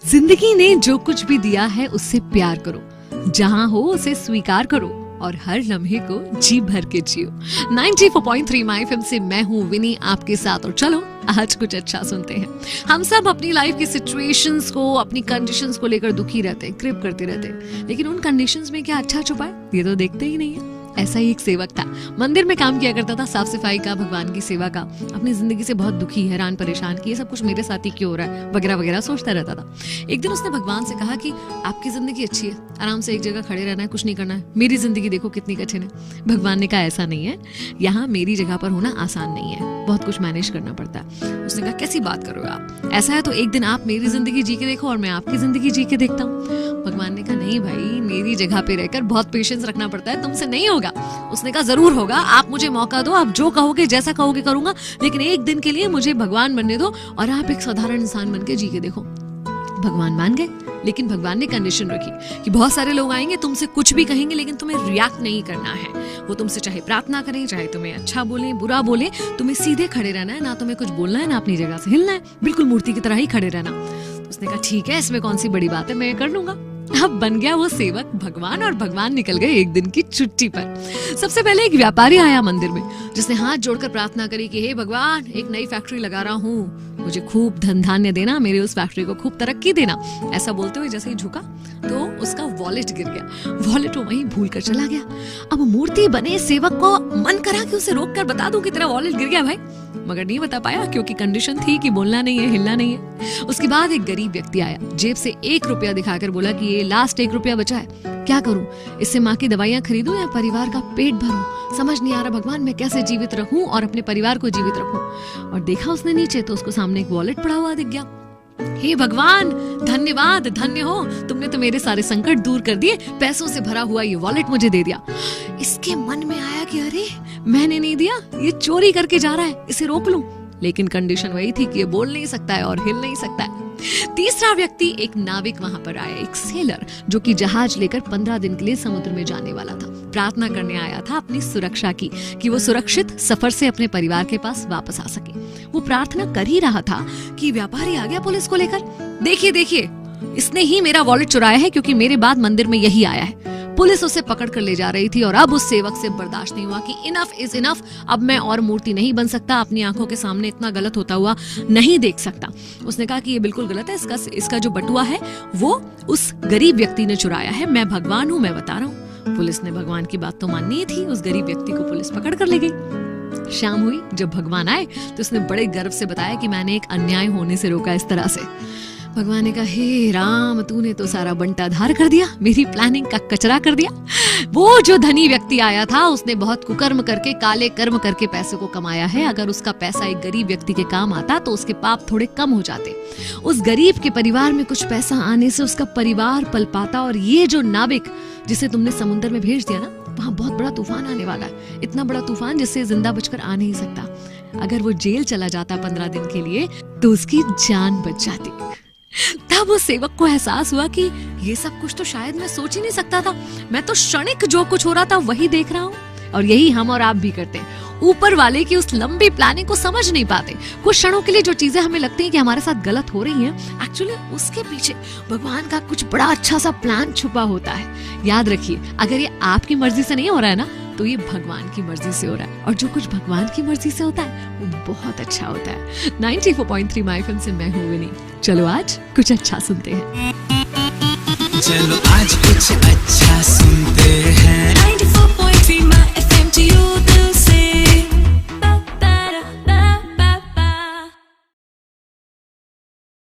जिंदगी ने जो कुछ भी दिया है उससे प्यार करो, जहां हो उसे स्वीकार करो और हर लम्हे को जी भर के जियो। 94.3 माय एफएम से मैं हूँ विनी आपके साथ। और चलो आज कुछ अच्छा सुनते हैं। हम सब अपनी लाइफ की सिचुएशंस को, अपनी कंडीशंस को लेकर दुखी रहते हैं, क्रिप करते रहते हैं, लेकिन उन कंडीशंस में क्या अच्छा छुपा है ये तो देखते ही नहीं है। ऐसा ही एक सेवक था, मंदिर में काम किया करता था, साफ सफाई का, भगवान की सेवा का। अपनी जिंदगी से बहुत दुखी, हैरान, परेशान कि ये सब कुछ मेरे साथ ही क्यों हो रहा है वगैरह वगैरह सोचता रहता था। एक दिन उसने भगवान से कहा कि आपकी जिंदगी अच्छी है, आराम से एक जगह खड़े रहना है, कुछ नहीं करना है, मेरी जिंदगी देखो कितनी कठिन है। भगवान ने कहा ऐसा नहीं है, यहाँ मेरी जगह पर होना आसान नहीं है, बहुत कुछ मैनेज करना पड़ता है। उसने कहा कैसी बात करो आप, ऐसा है तो एक दिन आप मेरी जिंदगी जी के देखो और मैं आपकी जिंदगी जी के देखता हूँ। भगवान ने कहा नहीं भाई, मेरी जगह पे रहकर बहुत पेशेंस रखना पड़ता है, तुमसे नहीं होगा। उसने कहा जरूर होगा, आप मुझे मौका दो, आप जो कहोगे जैसा कहोगे करूंगा, लेकिन एक दिन के लिए मुझे भगवान बनने दो और आप एक साधारण इंसान बन के जी के देखो। भगवान मान गए, लेकिन भगवान ने कंडीशन रखी कि बहुत सारे लोग आएंगे, तुमसे कुछ भी कहेंगे, लेकिन तुम्हें रिएक्ट नहीं करना है। वो तुमसे चाहे प्रार्थना करें, चाहे तुम्हें अच्छा बोले, बुरा बोले, तुम्हें सीधे खड़े रहना है, ना तुम्हें कुछ बोलना है, ना अपनी जगह से हिलना है, बिल्कुल मूर्ति की तरह ही खड़े रहना। उसने कहा ठीक है, इसमें कौन सी बड़ी बात है, मैं कर लूंगा। अब बन गया वो सेवक भगवान, और भगवान निकल गए एक दिन की छुट्टी पर। सबसे पहले एक व्यापारी आया मंदिर में, जिसने हाथ जोड़कर प्रार्थना करी कि हे भगवान, एक नई फैक्ट्री लगा रहा हूँ, मुझे खूब धन धान्य देना, मेरे उस फैक्ट्री को खूब तरक्की देना। ऐसा बोलते हुए जैसे ही झुका तो उसका वॉलेट गिर गया, वॉलेट वो वहीं भूल कर चला गया। अब मूर्ति बने सेवक को मन करा कि उसे रोक कर बता दूं कि तेरा वॉलेट गिर गया भाई, मगर नहीं बता पाया क्योंकि कंडीशन थी कि बोलना नहीं है, हिलना नहीं है। उसके बाद एक गरीब व्यक्ति आया, जेब से 1 रुपया दिखाकर बोला कि ये लास्ट 1 रुपया बचा है, क्या करूं, इससे माँ की दवाइयां खरीदूं या परिवार का पेट भरूं, समझ नहीं आ रहा भगवान, मैं कैसे जीवित रहूं और अपने परिवार को जीवित रखूं। और देखा उसने नीचे तो उसको सामने एक वॉलेट पड़ा हुआ दिख गया। हे भगवान, धन्यवाद, धन्य हो, तुमने तो मेरे सारे संकट दूर कर दिए, पैसों से भरा हुआ ये वॉलेट मुझे दे दिया। इसके मन में आया कि अरे मैंने नहीं दिया, ये चोरी करके जा रहा है, इसे रोक लूं, लेकिन कंडीशन वही थी कि ये बोल नहीं सकता है और हिल नहीं सकता है। तीसरा व्यक्ति एक नाविक वहां पर आया, एक सेलर, जो कि जहाज लेकर 15 दिन के लिए समुद्र में जाने वाला था। प्रार्थना करने आया था अपनी सुरक्षा की, कि वो सुरक्षित सफर से अपने परिवार के पास वापस आ सके। वो प्रार्थना कर ही रहा था कि व्यापारी आ गया पुलिस को लेकर। देखिए देखिए, इसने ही मेरा वॉलेट चुराया है, क्योंकि मेरे बाद मंदिर में यही आया है। पुलिस उसे पकड़ कर ले जा रही थी और अब उस सेवक से बर्दाश्त नहीं हुआ कि इनफ इज इनफ, अब मैं और मूर्ति नहीं बन सकता, अपनी आंखों के सामने इतना गलत होता हुआ नहीं देख सकता। उसने कहा कि ये बिल्कुल गलत है, इसका जो बटुआ है वो उस गरीब व्यक्ति ने चुराया है, मैं भगवान हूं, मैं बता रहा हूँ। पुलिस ने भगवान की बात तो माननी ही थी, उस गरीब व्यक्ति को पुलिस पकड़ कर ले गई। शाम हुई, जब भगवान आए तो उसने बड़े गर्व से बताया कि मैंने एक अन्याय होने से रोका इस तरह से। भगवान ने कहा हे राम, तूने तो सारा बंटाधार कर दिया, मेरी प्लानिंग का कचरा कर दिया। वो जो धनी व्यक्ति आया था उसने बहुत कुकर्म करके, काले कर्म करके पैसे को कमाया है। अगर उसका पैसा एक गरीब व्यक्ति के काम आता तो उसके पाप थोड़े कम हो जाते। उस गरीब के परिवार में कुछ पैसा आने से उसका परिवार पल पाता। और ये जो नाविक जिसे तुमने समुद्र में भेज दिया ना, वहां बहुत बड़ा तूफान आने वाला है, इतना बड़ा तूफान जिससे जिंदा बचकर आ नहीं सकता। अगर वो जेल चला जाता 15 दिन के लिए तो उसकी जान बच जाती। तब उस सेवक को एहसास हुआ कि ये सब कुछ तो शायद मैं सोच ही नहीं सकता था, मैं तो क्षणिक जो कुछ हो रहा था वही देख रहा हूँ। और यही हम और आप भी करते हैं, ऊपर वाले की उस लंबी प्लानिंग को समझ नहीं पाते। कुछ क्षणों के लिए जो चीजें हमें लगती हैं कि हमारे साथ गलत हो रही हैं, एक्चुअली उसके पीछे भगवान का कुछ बड़ा अच्छा सा प्लान छुपा होता है। याद रखिए, अगर ये आपकी मर्जी से नहीं हो रहा है ना, तो ये भगवान की मर्जी से हो रहा है, और जो कुछ भगवान की मर्जी से होता है वो बहुत अच्छा होता है। 94.3 माय एफएम से मैं हूँ विनी। चलो आज कुछ अच्छा सुनते हैं। चलो आज कुछ अच्छा सुनते हैं।